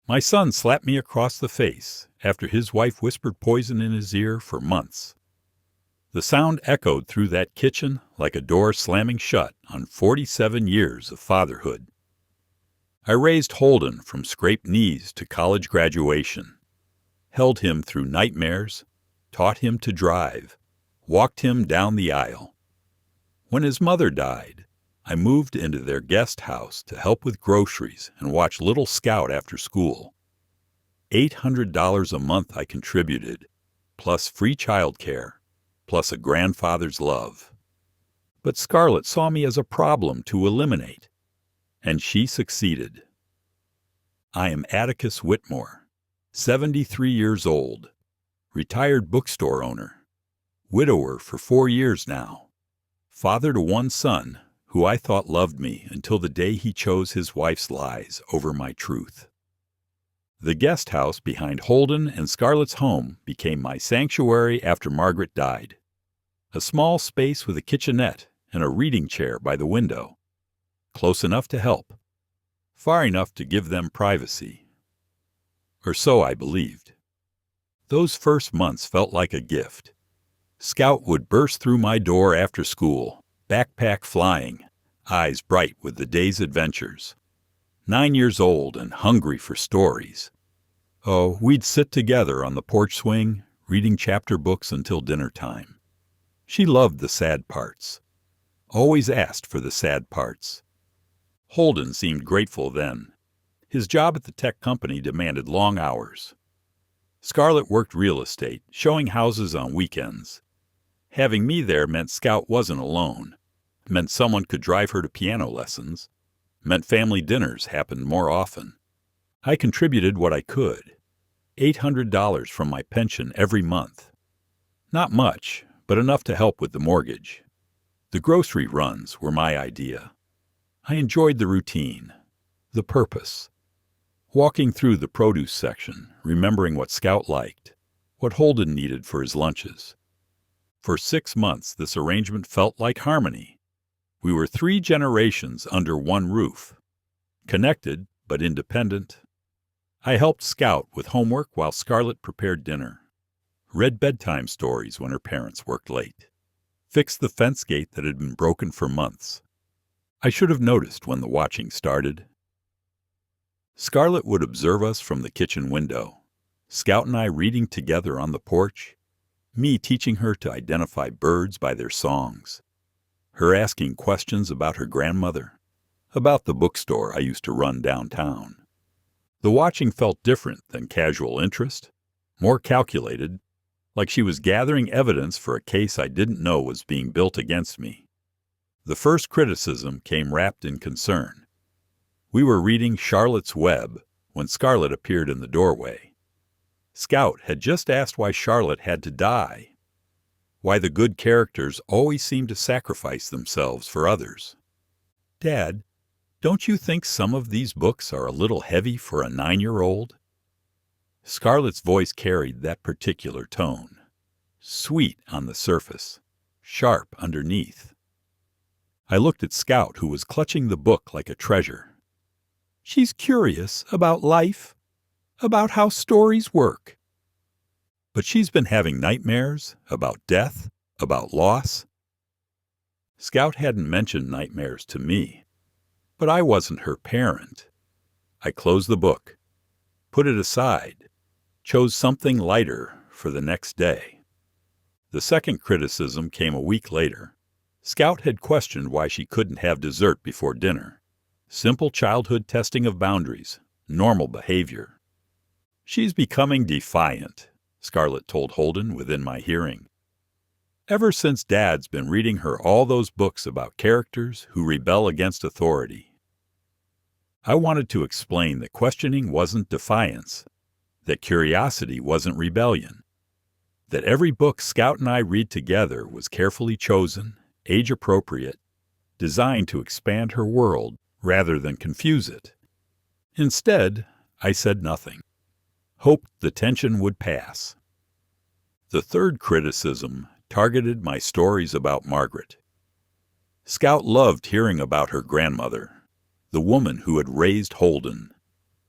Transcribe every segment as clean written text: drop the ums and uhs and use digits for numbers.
My son slapped me across the face after his wife whispered poison in his ear for months. The sound echoed through that kitchen like a door slamming shut on 47 years of fatherhood. I raised Holden from scraped knees to college graduation, held him through nightmares, taught him to drive, walked him down the aisle. When his mother died, I moved into their guest house to help with groceries and watch little Scout after school. $800 a month I contributed, plus free childcare, plus a grandfather's love. But Scarlett saw me as a problem to eliminate, and she succeeded. I am Atticus Whitmore, 73 years old, retired bookstore owner, widower for 4 years now, father to one son who I thought loved me until the day he chose his wife's lies over my truth. The guest house behind Holden and Scarlett's home became my sanctuary after Margaret died. A small space with a kitchenette and a reading chair by the window. Close enough to help. Far enough to give them privacy. Or so I believed. Those first months felt like a gift. Scout would burst through my door after school, backpack flying, eyes bright with the day's adventures. 9 years old and hungry for stories. Oh, we'd sit together on the porch swing, reading chapter books until dinner time. She loved the sad parts. Always asked for the sad parts. Holden seemed grateful then. His job at the tech company demanded long hours. Scarlett worked real estate, showing houses on weekends. Having me there meant Scout wasn't alone. Meant someone could drive her to piano lessons. Meant family dinners happened more often. I contributed what I could. $800 from my pension every month. Not much, but enough to help with the mortgage. The grocery runs were my idea. I enjoyed the routine, the purpose. Walking through the produce section, remembering what Scout liked, what Holden needed for his lunches. For 6 months, this arrangement felt like harmony. We were 3 generations under one roof. Connected, but independent. I helped Scout with homework while Scarlett prepared dinner. Read bedtime stories when her parents worked late. Fixed the fence gate that had been broken for months. I should have noticed when the watching started. Scarlett would observe us from the kitchen window. Scout and I reading together on the porch. Me teaching her to identify birds by their songs. Her asking questions about her grandmother. About the bookstore I used to run downtown. The watching felt different than casual interest. More calculated. Like she was gathering evidence for a case I didn't know was being built against me. The first criticism came wrapped in concern. We were reading Charlotte's Web when Scarlett appeared in the doorway. Scout had just asked why Charlotte had to die. Why the good characters always seemed to sacrifice themselves for others. Dad, don't you think some of these books are a little heavy for a 9-year-old? Scarlett's voice carried that particular tone. Sweet on the surface, sharp underneath. I looked at Scout, who was clutching the book like a treasure. She's curious about life, about how stories work. But she's been having nightmares about death, about loss. Scout hadn't mentioned nightmares to me, but I wasn't her parent. I closed the book, put it aside, chose something lighter for the next day. The second criticism came a week later. Scout had questioned why she couldn't have dessert before dinner. Simple childhood testing of boundaries, normal behavior. She's becoming defiant, Scarlett told Holden within my hearing. Ever since Dad's been reading her all those books about characters who rebel against authority. I wanted to explain that questioning wasn't defiance, that curiosity wasn't rebellion, that every book Scout and I read together was carefully chosen, age-appropriate, designed to expand her world rather than confuse it. Instead, I said nothing. Hoped the tension would pass. The third criticism targeted my stories about Margaret. Scout loved hearing about her grandmother, the woman who had raised Holden,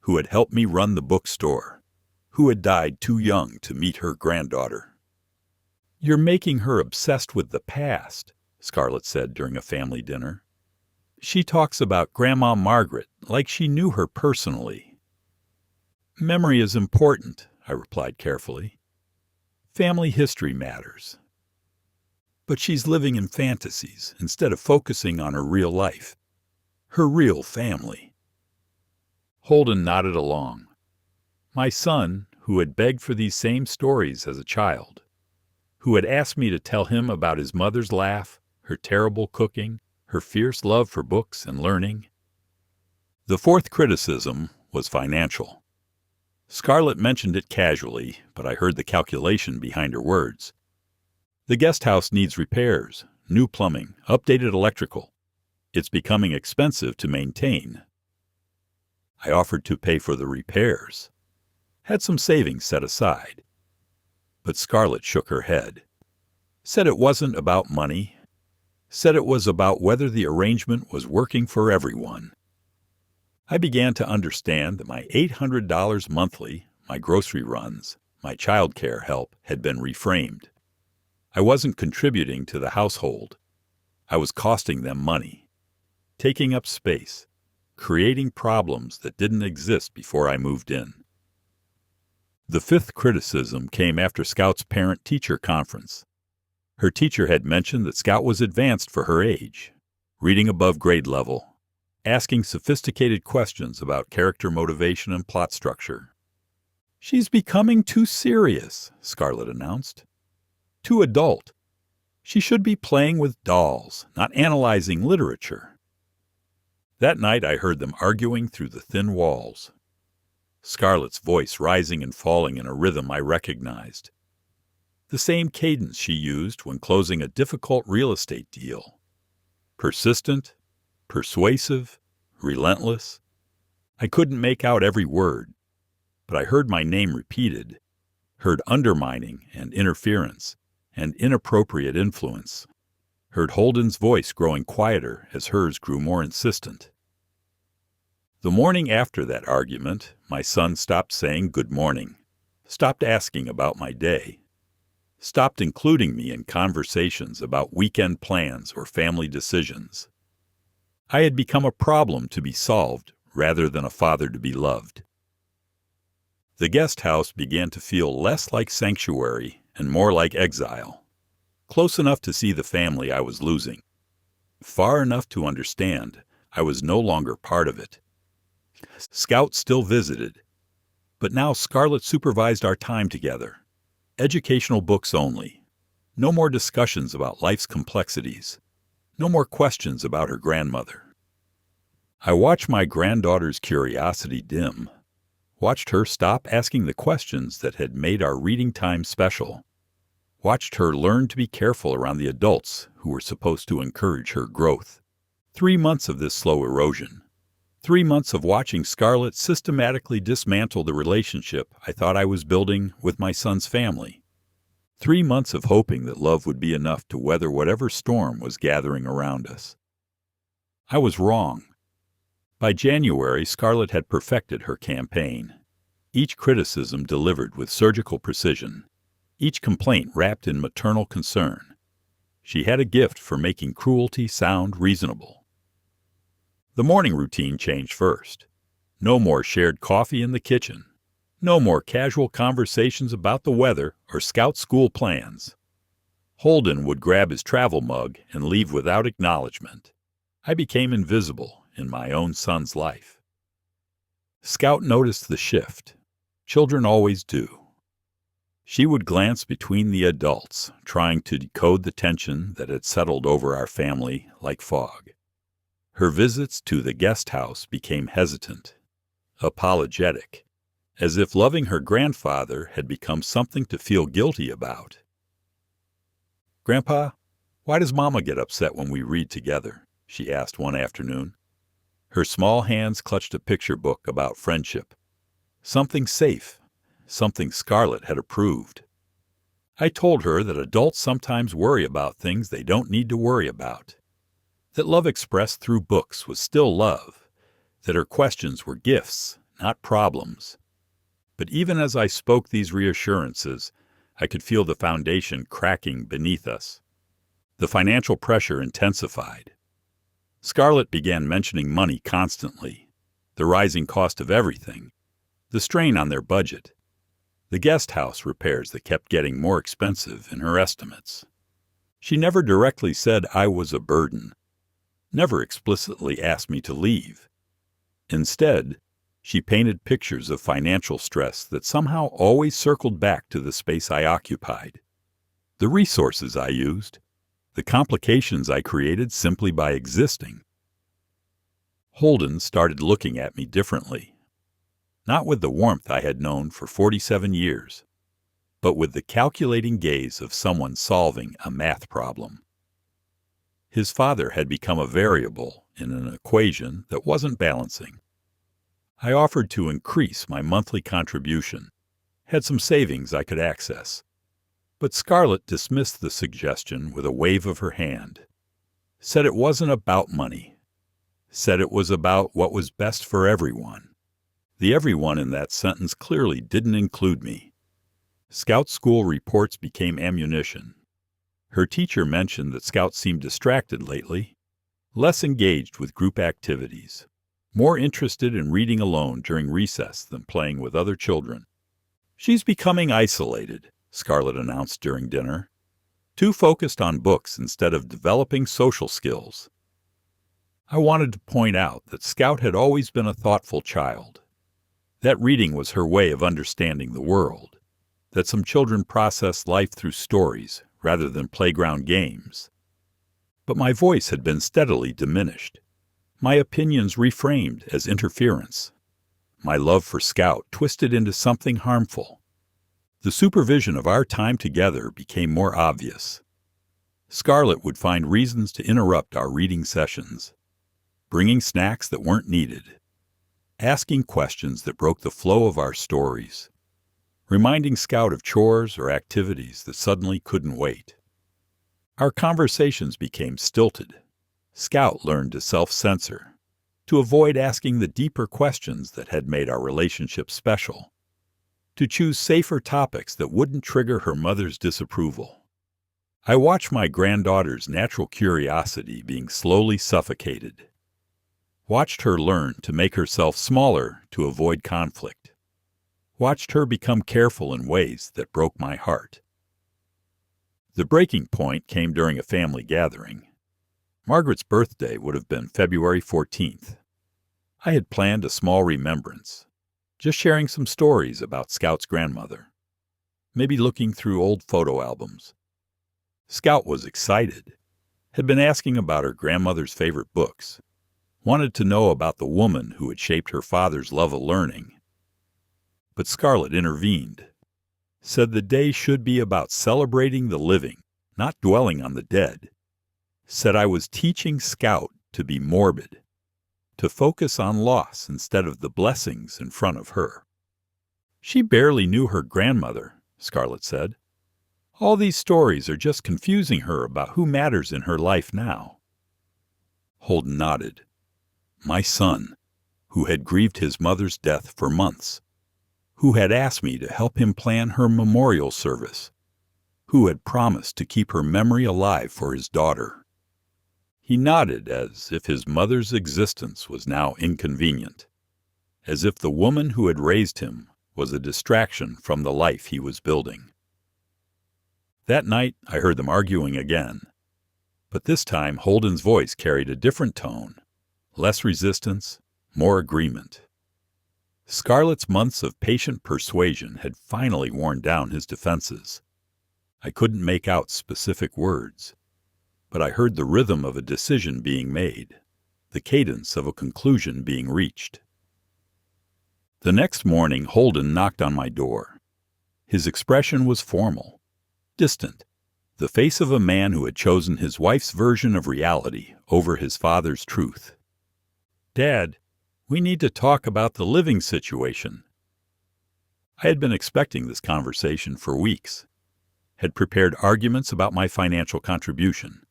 who had helped me run the bookstore, who had died too young to meet her granddaughter. "You're making her obsessed with the past," Scarlett said during a family dinner. "She talks about Grandma Margaret like she knew her personally." "Memory is important," I replied carefully. "Family history matters." But she's living in fantasies instead of focusing on her real life, her real family. Holden nodded along. My son, who had begged for these same stories as a child, who had asked me to tell him about his mother's laugh, her terrible cooking, her fierce love for books and learning. The fourth criticism was financial. Scarlett mentioned it casually, but I heard the calculation behind her words. "The guest house needs repairs, new plumbing, updated electrical. It's becoming expensive to maintain." I offered to pay for the repairs, had some savings set aside. But Scarlett shook her head, said it wasn't about money, said it was about whether the arrangement was working for everyone. I began to understand that my $800 monthly, my grocery runs, my child care help had been reframed. I wasn't contributing to the household. I was costing them money, taking up space, creating problems that didn't exist before I moved in. The fifth criticism came after Scout's parent-teacher conference. Her teacher had mentioned that Scout was advanced for her age, reading above grade level, asking sophisticated questions about character motivation and plot structure. "She's becoming too serious," Scarlett announced. "Too adult. She should be playing with dolls, not analyzing literature." That night I heard them arguing through the thin walls. Scarlett's voice rising and falling in a rhythm I recognized. The same cadence she used when closing a difficult real estate deal. Persistent, persuasive, relentless. I couldn't make out every word, but I heard my name repeated, heard undermining and interference and inappropriate influence, heard Holden's voice growing quieter as hers grew more insistent. The morning after that argument, my son stopped saying good morning, stopped asking about my day, stopped including me in conversations about weekend plans or family decisions. I had become a problem to be solved rather than a father to be loved. The guest house began to feel less like sanctuary and more like exile, close enough to see the family I was losing, far enough to understand I was no longer part of it. Scout still visited, but now Scarlett supervised our time together. Educational books only. No more discussions about life's complexities. No more questions about her grandmother. I watched my granddaughter's curiosity dim, watched her stop asking the questions that had made our reading time special, watched her learn to be careful around the adults who were supposed to encourage her growth. 3 months of this slow erosion. 3 months of watching Scarlett systematically dismantle the relationship I thought I was building with my son's family. 3 months of hoping that love would be enough to weather whatever storm was gathering around us. I was wrong. By January, Scarlett had perfected her campaign. Each criticism delivered with surgical precision. Each complaint wrapped in maternal concern. She had a gift for making cruelty sound reasonable. The morning routine changed first. No more shared coffee in the kitchen. No more casual conversations about the weather or Scout school plans. Holden would grab his travel mug and leave without acknowledgement. I became invisible in my own son's life. Scout noticed the shift. Children always do. She would glance between the adults, trying to decode the tension that had settled over our family like fog. Her visits to the guest house became hesitant, apologetic, as if loving her grandfather had become something to feel guilty about. "Grandpa, why does Mama get upset when we read together?" she asked one afternoon. Her small hands clutched a picture book about friendship. Something safe, something Scarlett had approved. I told her that adults sometimes worry about things they don't need to worry about. That love expressed through books was still love, that her questions were gifts, not problems. But even as I spoke these reassurances, I could feel the foundation cracking beneath us. The financial pressure intensified. Scarlett began mentioning money constantly, the rising cost of everything, the strain on their budget, the guest house repairs that kept getting more expensive in her estimates. She never directly said I was a burden, never explicitly asked me to leave. Instead, she painted pictures of financial stress that somehow always circled back to the space I occupied, the resources I used, the complications I created simply by existing. Holden started looking at me differently, not with the warmth I had known for 47 years, but with the calculating gaze of someone solving a math problem. His father had become a variable in an equation that wasn't balancing. I offered to increase my monthly contribution, had some savings I could access, but Scarlett dismissed the suggestion with a wave of her hand, said it wasn't about money, said it was about what was best for everyone. The everyone in that sentence clearly didn't include me. Scout school reports became ammunition. Her teacher mentioned that Scouts seemed distracted lately, less engaged with group activities, more interested in reading alone during recess than playing with other children. "She's becoming isolated," Scarlett announced during dinner, "too focused on books instead of developing social skills." I wanted to point out that Scout had always been a thoughtful child, that reading was her way of understanding the world, that some children process life through stories rather than playground games. But my voice had been steadily diminished, my opinions reframed as interference, my love for Scout twisted into something harmful. The supervision of our time together became more obvious. Scarlett would find reasons to interrupt our reading sessions, bringing snacks that weren't needed, asking questions that broke the flow of our stories, reminding Scout of chores or activities that suddenly couldn't wait. Our conversations became stilted. Scout learned to self-censor, to avoid asking the deeper questions that had made our relationship special, to choose safer topics that wouldn't trigger her mother's disapproval. I watched my granddaughter's natural curiosity being slowly suffocated, watched her learn to make herself smaller to avoid conflict, watched her become careful in ways that broke my heart. The breaking point came during a family gathering. Margaret's birthday would have been February 14th. I had planned a small remembrance, just sharing some stories about Scout's grandmother, maybe looking through old photo albums. Scout was excited, had been asking about her grandmother's favorite books, wanted to know about the woman who had shaped her father's love of learning. But Scarlett intervened, said the day should be about celebrating the living, not dwelling on the dead, said I was teaching Scout to be morbid, to focus on loss instead of the blessings in front of her. "She barely knew her grandmother," Scarlett said. "All these stories are just confusing her about who matters in her life now." Holden nodded. My son, who had grieved his mother's death for months, who had asked me to help him plan her memorial service, who had promised to keep her memory alive for his daughter. He nodded as if his mother's existence was now inconvenient, as if the woman who had raised him was a distraction from the life he was building. That night I heard them arguing again, but this time Holden's voice carried a different tone, less resistance, more agreement. Scarlett's months of patient persuasion had finally worn down his defenses. I couldn't make out specific words, but I heard the rhythm of a decision being made, the cadence of a conclusion being reached. The next morning, Holden knocked on my door. His expression was formal, distant, the face of a man who had chosen his wife's version of reality over his father's truth. "Dad, we need to talk about the living situation." I had been expecting this conversation for weeks, had prepared arguments about my financial contribution,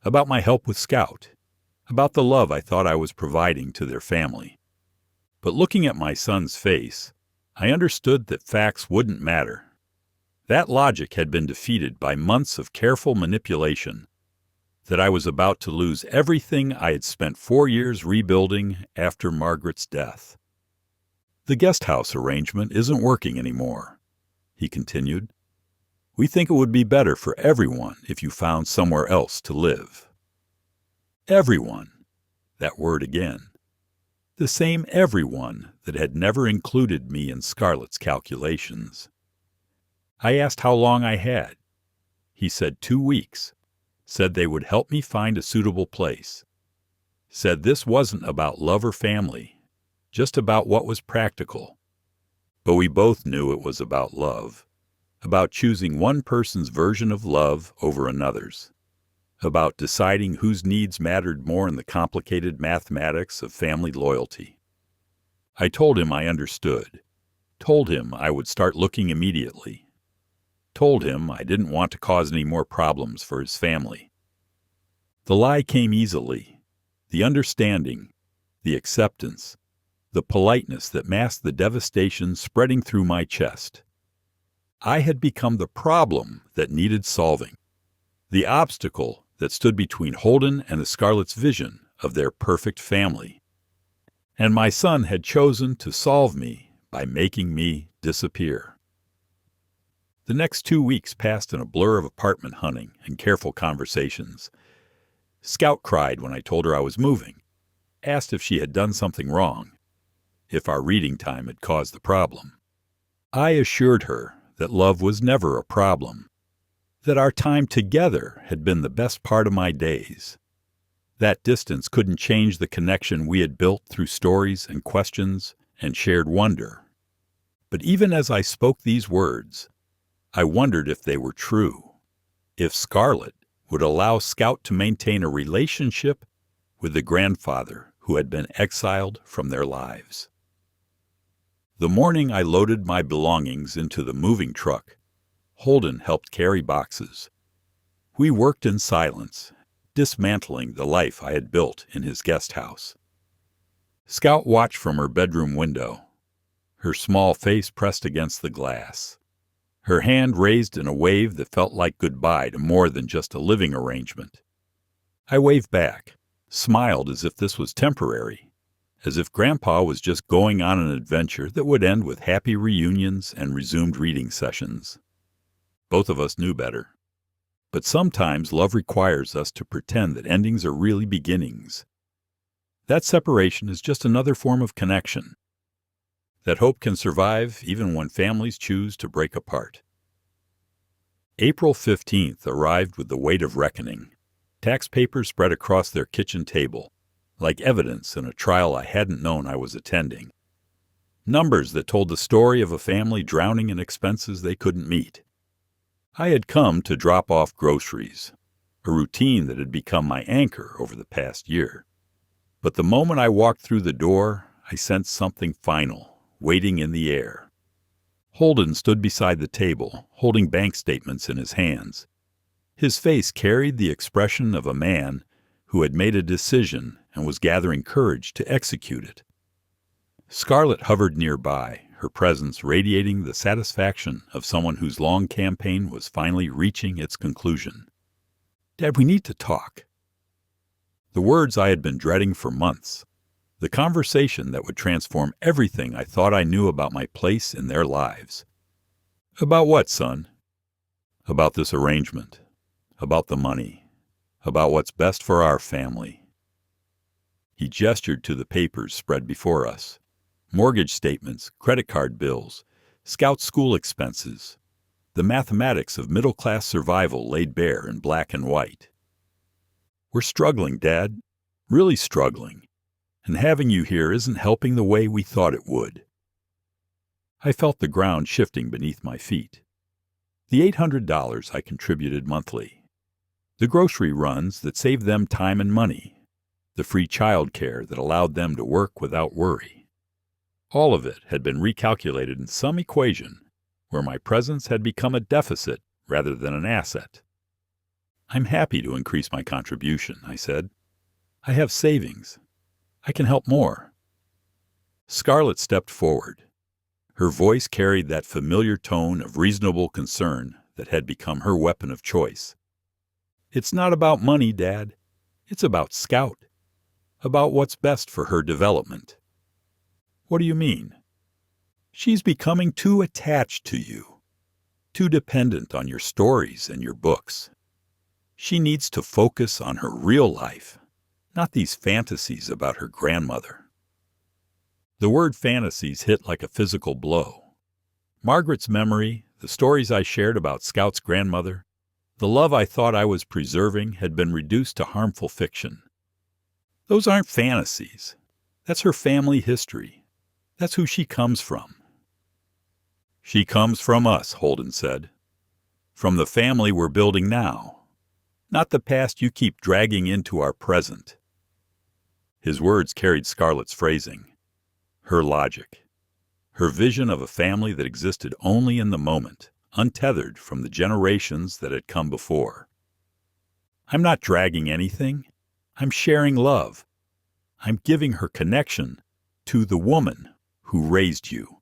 about my help with Scout, about the love I thought I was providing to their family. But looking at my son's face, I understood that facts wouldn't matter. That logic had been defeated by months of careful manipulation, that I was about to lose everything I had spent 4 years rebuilding after Margaret's death. "The guest house arrangement isn't working anymore," he continued. "We think it would be better for everyone if you found somewhere else to live." Everyone. That word again. The same everyone that had never included me in Scarlett's calculations. I asked how long I had. He said 2 weeks. Said they would help me find a suitable place. Said this wasn't about love or family, just about what was practical. But we both knew it was about love, about choosing one person's version of love over another's, about deciding whose needs mattered more in the complicated mathematics of family loyalty. I told him I understood, told him I would start looking immediately, told him I didn't want to cause any more problems for his family. The lie came easily, the understanding, the acceptance, the politeness that masked the devastation spreading through my chest. I had become the problem that needed solving, the obstacle that stood between Holden and the Scarletts' vision of their perfect family. And my son had chosen to solve me by making me disappear. The next 2 weeks passed in a blur of apartment hunting and careful conversations. Scout cried when I told her I was moving, asked if she had done something wrong, if our reading time had caused the problem. I assured her that love was never a problem, that our time together had been the best part of my days. That distance couldn't change the connection we had built through stories and questions and shared wonder. But even as I spoke these words, I wondered if they were true, if Scarlett would allow Scout to maintain a relationship with the grandfather who had been exiled from their lives. The morning I loaded my belongings into the moving truck, Holden helped carry boxes. We worked in silence, dismantling the life I had built in his guest house. Scout watched from her bedroom window, her small face pressed against the glass, her hand raised in a wave that felt like goodbye to more than just a living arrangement. I waved back, smiled as if this was temporary, as if Grandpa was just going on an adventure that would end with happy reunions and resumed reading sessions. Both of us knew better. But sometimes love requires us to pretend that endings are really beginnings. That separation is just another form of connection. That hope can survive even when families choose to break apart. April 15th arrived with the weight of reckoning. Tax papers spread across their kitchen table, like evidence in a trial I hadn't known I was attending. Numbers that told the story of a family drowning in expenses they couldn't meet. I had come to drop off groceries, a routine that had become my anchor over the past year. But the moment I walked through the door, I sensed something final, waiting in the air. Holden stood beside the table, holding bank statements in his hands. His face carried the expression of a man who had made a decision and was gathering courage to execute it. Scarlett hovered nearby, her presence radiating the satisfaction of someone whose long campaign was finally reaching its conclusion. "Dad, we need to talk." The words I had been dreading for months. The conversation that would transform everything I thought I knew about my place in their lives. "About what, son?" "About this arrangement. About the money. About what's best for our family." He gestured to the papers spread before us. Mortgage statements, credit card bills, Scout school expenses, the mathematics of middle-class survival laid bare in black and white. "We're struggling, Dad, really struggling, and having you here isn't helping the way we thought it would." I felt the ground shifting beneath my feet. The $800 I contributed monthly, the grocery runs that saved them time and money, the free child care that allowed them to work without worry. All of it had been recalculated in some equation where my presence had become a deficit rather than an asset. "I'm happy to increase my contribution," I said. "I have savings. I can help more." Scarlett stepped forward. Her voice carried that familiar tone of reasonable concern that had become her weapon of choice. "It's not about money, Dad. It's about Scout. About what's best for her development." "What do you mean?" "She's becoming too attached to you, too dependent on your stories and your books. She needs to focus on her real life, not these fantasies about her grandmother." The word fantasies hit like a physical blow. Margaret's memory, the stories I shared about Scout's grandmother, the love I thought I was preserving had been reduced to harmful fiction. Those aren't fantasies. That's her family history. That's who she comes from. "She comes from us," Holden said. "From the family we're building now. Not the past you keep dragging into our present." His words carried Scarlett's phrasing, her logic, her vision of a family that existed only in the moment, untethered from the generations that had come before. "I'm not dragging anything. I'm sharing love. I'm giving her connection to the woman who raised you."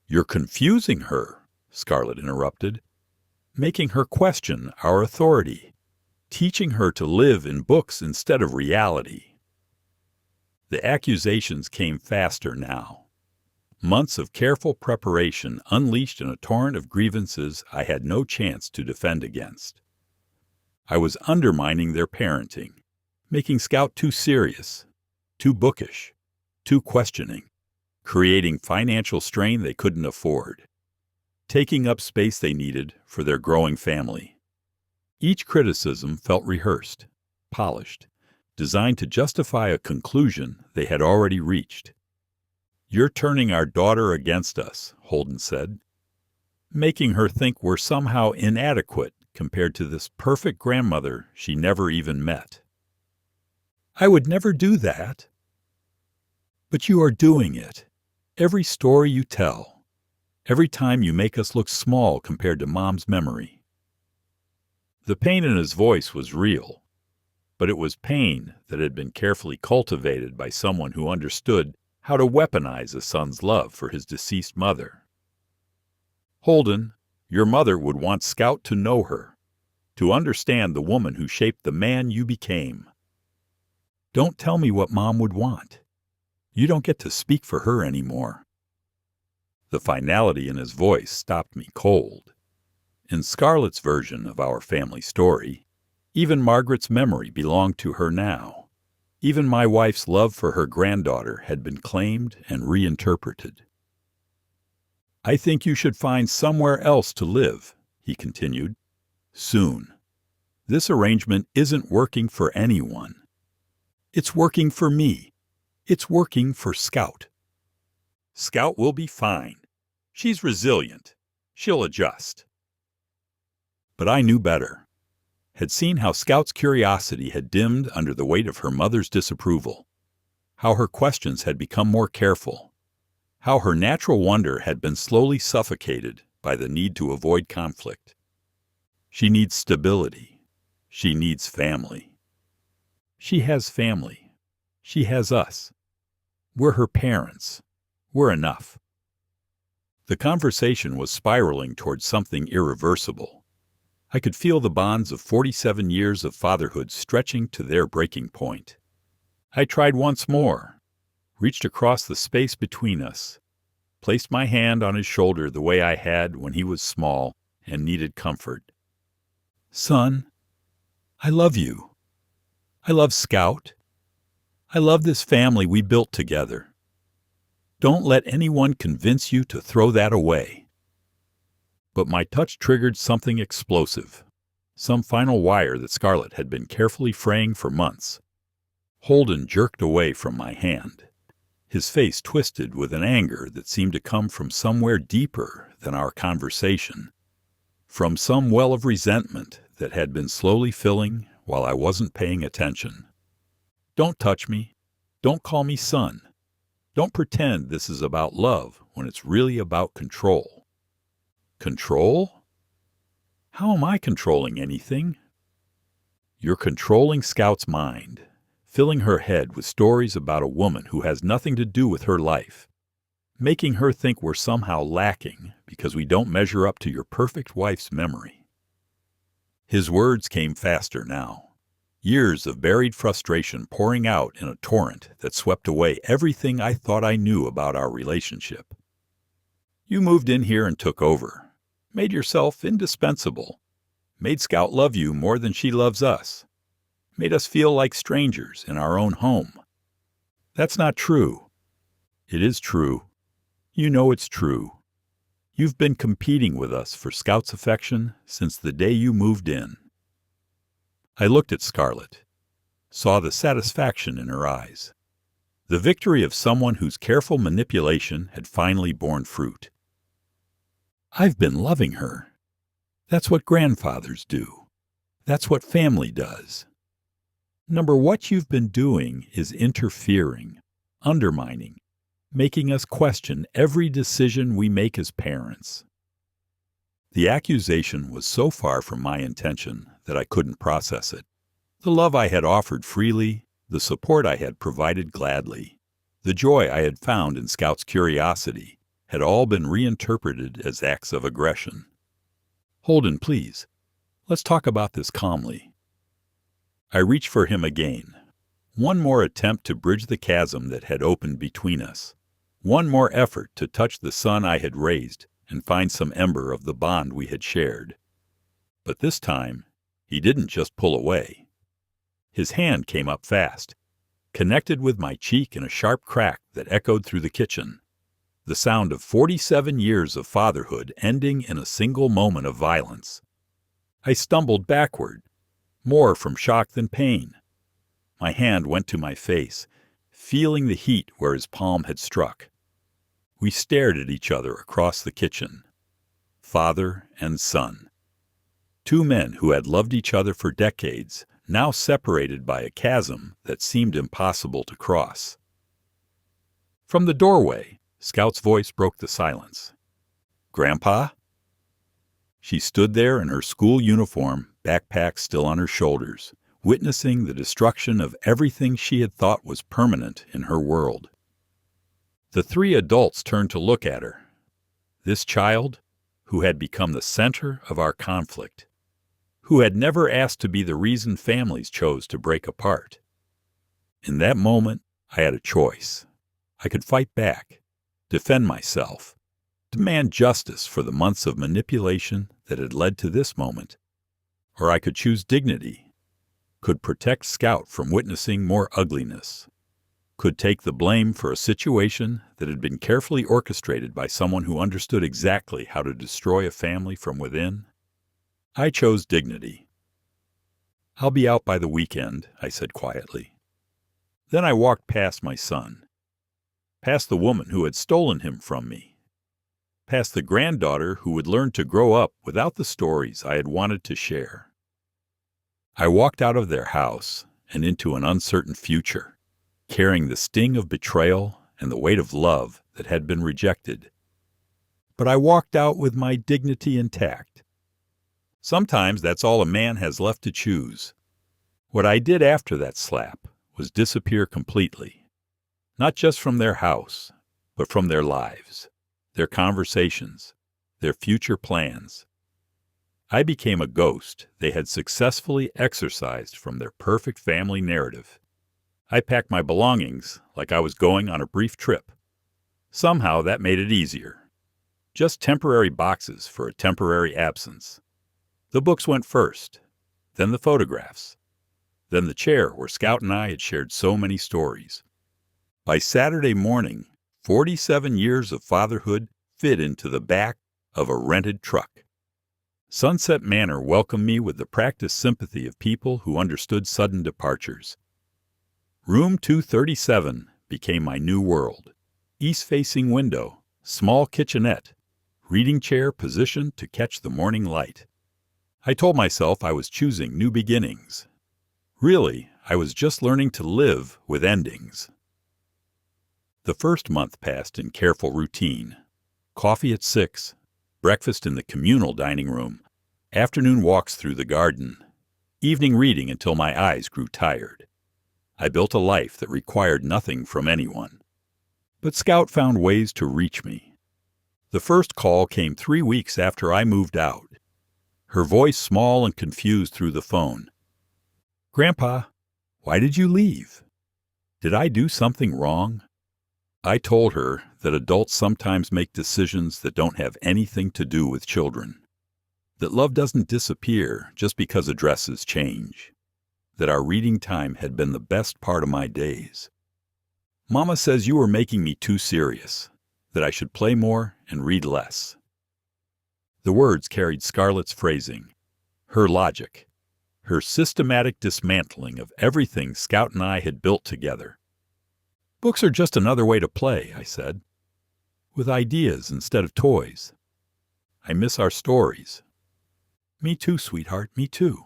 "You're confusing her," Scarlett interrupted, "making her question our authority, teaching her to live in books instead of reality." The accusations came faster now. Months of careful preparation unleashed in a torrent of grievances I had no chance to defend against. I was undermining their parenting, making Scout too serious, too bookish, too questioning, creating financial strain they couldn't afford, taking up space they needed for their growing family. Each criticism felt rehearsed, polished, designed to justify a conclusion they had already reached. "You're turning our daughter against us," Holden said, "making her think we're somehow inadequate compared to this perfect grandmother she never even met." "I would never do that." "But you are doing it. Every story you tell. Every time you make us look small compared to Mom's memory." The pain in his voice was real, but it was pain that had been carefully cultivated by someone who understood how to weaponize a son's love for his deceased mother. "Holden, your mother would want Scout to know her, to understand the woman who shaped the man you became." "Don't tell me what Mom would want. You don't get to speak for her anymore." The finality in his voice stopped me cold. In Scarlett's version of our family story, even Margaret's memory belonged to her now. Even my wife's love for her granddaughter had been claimed and reinterpreted. "I think you should find somewhere else to live," he continued. "Soon. This arrangement isn't working for anyone. It's working for me. It's working for Scout. Scout will be fine. She's resilient. She'll adjust." But I knew better. Had seen how Scout's curiosity had dimmed under the weight of her mother's disapproval, how her questions had become more careful, how her natural wonder had been slowly suffocated by the need to avoid conflict. She needs stability. She needs family. She has family. She has us. We're her parents. We're enough. The conversation was spiraling towards something irreversible. I could feel the bonds of 47 years of fatherhood stretching to their breaking point. I tried once more, reached across the space between us, placed my hand on his shoulder the way I had when he was small and needed comfort. "Son, I love you. I love Scout. I love this family we built together. Don't let anyone convince you to throw that away." But my touch triggered something explosive, some final wire that Scarlett had been carefully fraying for months. Holden jerked away from my hand, his face twisted with an anger that seemed to come from somewhere deeper than our conversation, from some well of resentment that had been slowly filling while I wasn't paying attention. "Don't touch me. Don't call me son. Don't pretend this is about love when it's really about control." "Control? How am I controlling anything?" "You're controlling Scout's mind, filling her head with stories about a woman who has nothing to do with her life, making her think we're somehow lacking because we don't measure up to your perfect wife's memory. His words came faster now, years of buried frustration pouring out in a torrent that swept away everything I thought I knew about our relationship. You moved in here and took over, made yourself indispensable, made Scout love you more than she loves us, made us feel like strangers in our own home. That's not true. It is true. You know it's true. You've been competing with us for Scout's affection since the day you moved in. I looked at Scarlett, saw the satisfaction in her eyes, the victory of someone whose careful manipulation had finally borne fruit. I've been loving her. That's what grandfathers do. That's what family does. Number, what you've been doing is interfering, undermining, making us question every decision we make as parents. The accusation was so far from my intention that I couldn't process it. The love I had offered freely, the support I had provided gladly, the joy I had found in Scout's curiosity, had all been reinterpreted as acts of aggression. Holden, please, let's talk about this calmly. I reached for him again. One more attempt to bridge the chasm that had opened between us. One more effort to touch the son I had raised and find some ember of the bond we had shared. But this time, he didn't just pull away. His hand came up fast, connected with my cheek in a sharp crack that echoed through the kitchen. The sound of 47 years of fatherhood ending in a single moment of violence. I stumbled backward, more from shock than pain. My hand went to my face, feeling the heat where his palm had struck. We stared at each other across the kitchen. Father and son. Two men who had loved each other for decades, now separated by a chasm that seemed impossible to cross. From the doorway, Scout's voice broke the silence. Grandpa? She stood there in her school uniform, backpack still on her shoulders, witnessing the destruction of everything she had thought was permanent in her world. The three adults turned to look at her. This child, who had become the center of our conflict, who had never asked to be the reason families chose to break apart. In that moment, I had a choice. I could fight back, defend myself, demand justice for the months of manipulation that had led to this moment. Or I could choose dignity, could protect Scout from witnessing more ugliness, could take the blame for a situation that had been carefully orchestrated by someone who understood exactly how to destroy a family from within. I chose dignity. I'll be out by the weekend, I said quietly. Then I walked past my son, past the woman who had stolen him from me, past the granddaughter who would learn to grow up without the stories I had wanted to share. I walked out of their house and into an uncertain future, carrying the sting of betrayal and the weight of love that had been rejected. But I walked out with my dignity intact. Sometimes that's all a man has left to choose. What I did after that slap was disappear completely, not just from their house, but from their lives, their conversations, their future plans. I became a ghost they had successfully exorcised from their perfect family narrative. I packed my belongings like I was going on a brief trip. Somehow that made it easier. Just temporary boxes for a temporary absence. The books went first, then the photographs, then the chair where Scout and I had shared so many stories. By Saturday morning, 47 years of fatherhood fit into the back of a rented truck. Sunset Manor welcomed me with the practiced sympathy of people who understood sudden departures. Room 237 became my new world. East-facing window, small kitchenette, reading chair positioned to catch the morning light. I told myself I was choosing new beginnings. Really, I was just learning to live with endings. The first month passed in careful routine. Coffee at 6, breakfast in the communal dining room, afternoon walks through the garden, evening reading until my eyes grew tired. I built a life that required nothing from anyone. But Scout found ways to reach me. The first call came 3 weeks after I moved out. Her voice small and confused through the phone. "Grandpa, why did you leave? Did I do something wrong?" I told her that adults sometimes make decisions that don't have anything to do with children. That love doesn't disappear just because addresses change. That our reading time had been the best part of my days. "Mama says you were making me too serious, that I should play more and read less." The words carried Scarlett's phrasing, her logic, her systematic dismantling of everything Scout and I had built together. "Books are just another way to play," I said, "with ideas instead of toys. I miss our stories." "Me too, sweetheart, me too."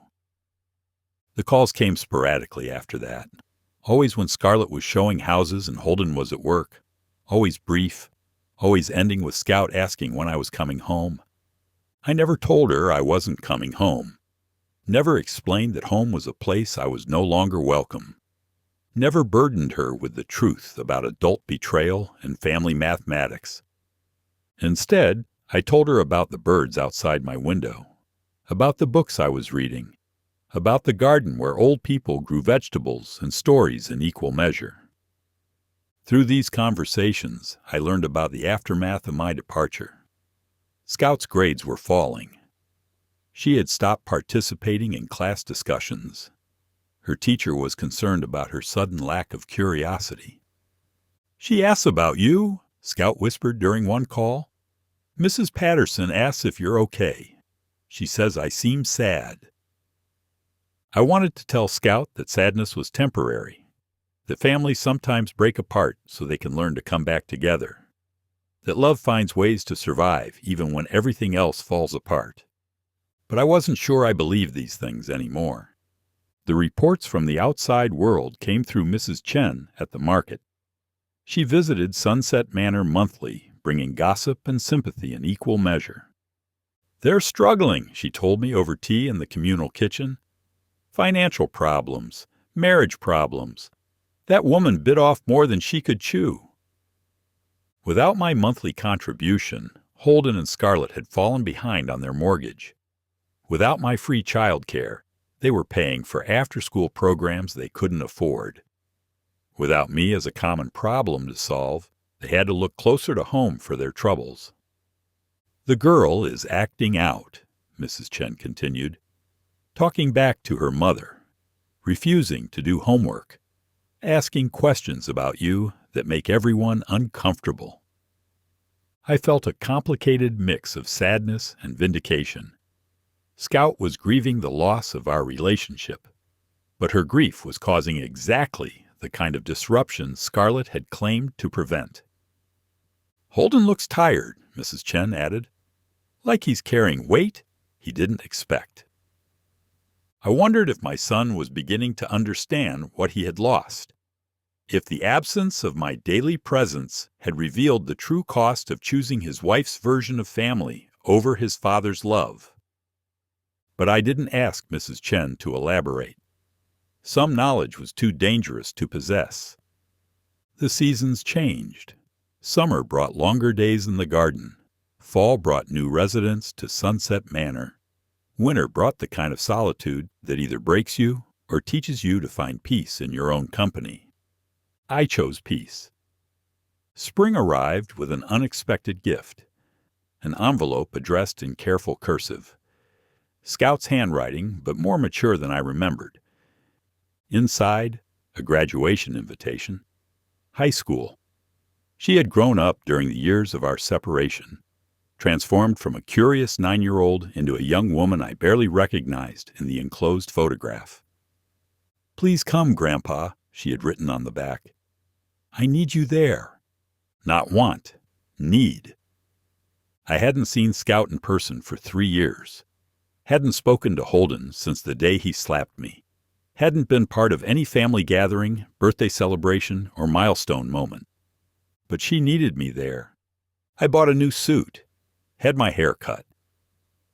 The calls came sporadically after that, always when Scarlett was showing houses and Holden was at work, always brief, always ending with Scout asking when I was coming home. I never told her I wasn't coming home, never explained that home was a place I was no longer welcome, never burdened her with the truth about adult betrayal and family mathematics. Instead, I told her about the birds outside my window, about the books I was reading, about the garden where old people grew vegetables and stories in equal measure. Through these conversations, I learned about the aftermath of my departure. Scout's grades were falling. She had stopped participating in class discussions. Her teacher was concerned about her sudden lack of curiosity. "She asks about you," Scout whispered during one call. "Mrs. Patterson asks if you're okay. She says I seem sad." I wanted to tell Scout that sadness was temporary, that families sometimes break apart so they can learn to come back together, that love finds ways to survive even when everything else falls apart. But I wasn't sure I believed these things anymore. The reports from the outside world came through Mrs. Chen at the market. She visited Sunset Manor monthly, bringing gossip and sympathy in equal measure. "They're struggling," she told me over tea in the communal kitchen. "Financial problems, marriage problems. That woman bit off more than she could chew." Without my monthly contribution, Holden and Scarlett had fallen behind on their mortgage. Without my free child care, they were paying for after-school programs they couldn't afford. Without me as a common problem to solve, they had to look closer to home for their troubles. "The girl is acting out," Mrs. Chen continued, talking back to her mother, refusing to do homework, asking questions about you that make everyone uncomfortable. I felt a complicated mix of sadness and vindication. Scout was grieving the loss of our relationship, but her grief was causing exactly the kind of disruption Scarlett had claimed to prevent. "Holden looks tired," Mrs. Chen added, "like he's carrying weight he didn't expect." I wondered if my son was beginning to understand what he had lost, if the absence of my daily presence had revealed the true cost of choosing his wife's version of family over his father's love. But I didn't ask Mrs. Chen to elaborate. Some knowledge was too dangerous to possess. The seasons changed. Summer brought longer days in the garden. Fall brought new residents to Sunset Manor. Winter brought the kind of solitude that either breaks you or teaches you to find peace in your own company. I chose peace. Spring arrived with an unexpected gift, an envelope addressed in careful cursive. Scout's handwriting, but more mature than I remembered. Inside, a graduation invitation. High school. She had grown up during the years of our separation, transformed from a curious 9-year-old into a young woman I barely recognized in the enclosed photograph. "Please come, Grandpa," she had written on the back. "I need you there." Not want, need. I hadn't seen Scout in person for 3 years. Hadn't spoken to Holden since the day he slapped me. Hadn't been part of any family gathering, birthday celebration, or milestone moment. But she needed me there. I bought a new suit, had my hair cut,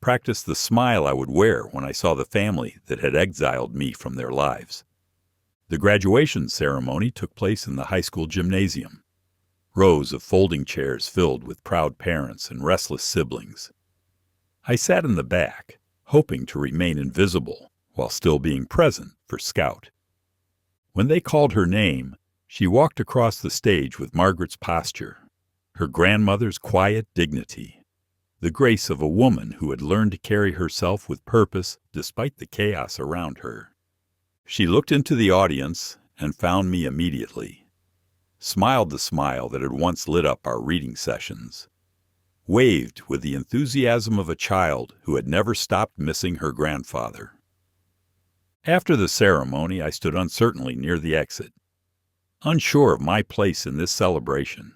practiced the smile I would wear when I saw the family that had exiled me from their lives. The graduation ceremony took place in the high school gymnasium. Rows of folding chairs filled with proud parents and restless siblings. I sat in the back, hoping to remain invisible while still being present for Scout. When they called her name, she walked across the stage with Margaret's posture, her grandmother's quiet dignity, the grace of a woman who had learned to carry herself with purpose despite the chaos around her. She looked into the audience and found me immediately, smiled the smile that had once lit up our reading sessions, waved with the enthusiasm of a child who had never stopped missing her grandfather. After the ceremony, I stood uncertainly near the exit, unsure of my place in this celebration,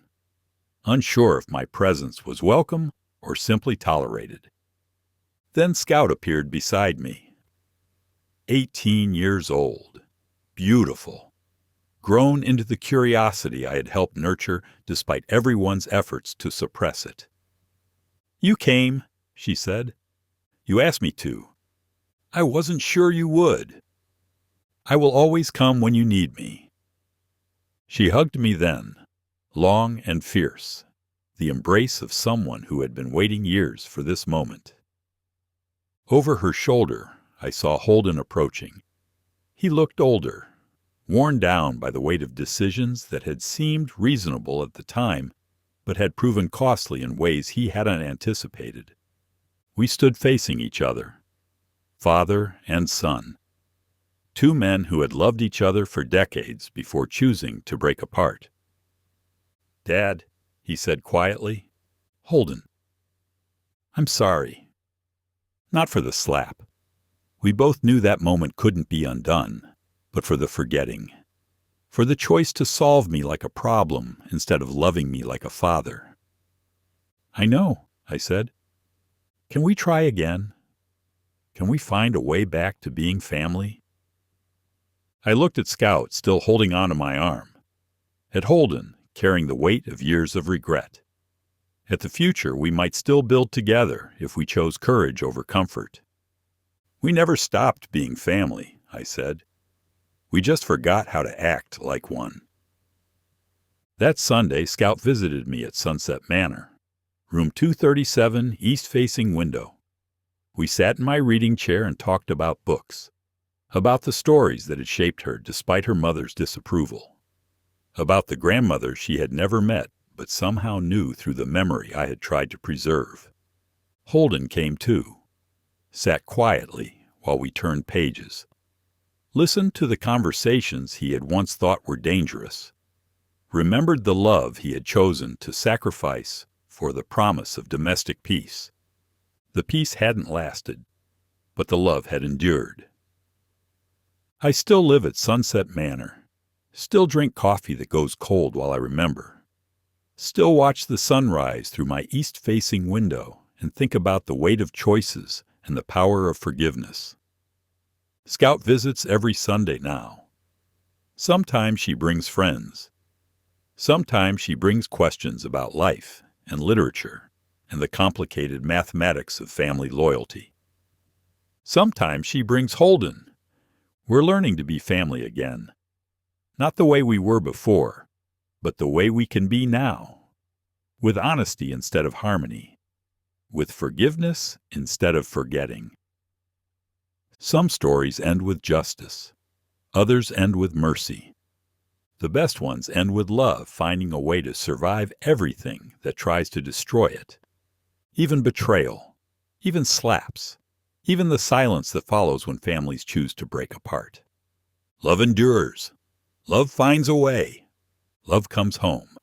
unsure if my presence was welcome or simply tolerated. Then Scout appeared beside me. 18 years old, beautiful, grown into the curiosity I had helped nurture despite everyone's efforts to suppress it. "You came," she said. "You asked me to. I wasn't sure you would. I will always come when you need me." She hugged me then, long and fierce, the embrace of someone who had been waiting years for this moment. Over her shoulder, I saw Holden approaching. He looked older, worn down by the weight of decisions that had seemed reasonable at the time, but had proven costly in ways he hadn't anticipated. We stood facing each other, father and son, two men who had loved each other for decades before choosing to break apart. "Dad," he said quietly. "Holden. I'm sorry. Not for the slap. We both knew that moment couldn't be undone, but for the forgetting, for the choice to solve me like a problem instead of loving me like a father." "I know," I said. "Can we try again? Can we find a way back to being family?" I looked at Scout, still holding on to my arm, at Holden, carrying the weight of years of regret, at the future we might still build together if we chose courage over comfort. "We never stopped being family," I said. "We just forgot how to act like one." That Sunday, Scout visited me at Sunset Manor, room 237, east-facing window. We sat in my reading chair and talked about books, about the stories that had shaped her despite her mother's disapproval, about the grandmother she had never met but somehow knew through the memory I had tried to preserve. Holden came too, sat quietly while we turned pages, listened to the conversations he had once thought were dangerous, remembered the love he had chosen to sacrifice for the promise of domestic peace. The peace hadn't lasted, but the love had endured. I still live at Sunset Manor, still drink coffee that goes cold while I remember, still watch the sunrise through my east-facing window and think about the weight of choices and the power of forgiveness. Scout visits every Sunday now. Sometimes she brings friends. Sometimes she brings questions about life and literature and the complicated mathematics of family loyalty. Sometimes she brings Holden. We're learning to be family again. Not the way we were before, but the way we can be now. With honesty instead of harmony. With forgiveness instead of forgetting. Some stories end with justice. Others end with mercy. The best ones end with love finding a way to survive everything that tries to destroy it. Even betrayal. Even slaps. Even the silence that follows when families choose to break apart. Love endures. Love finds a way. Love comes home.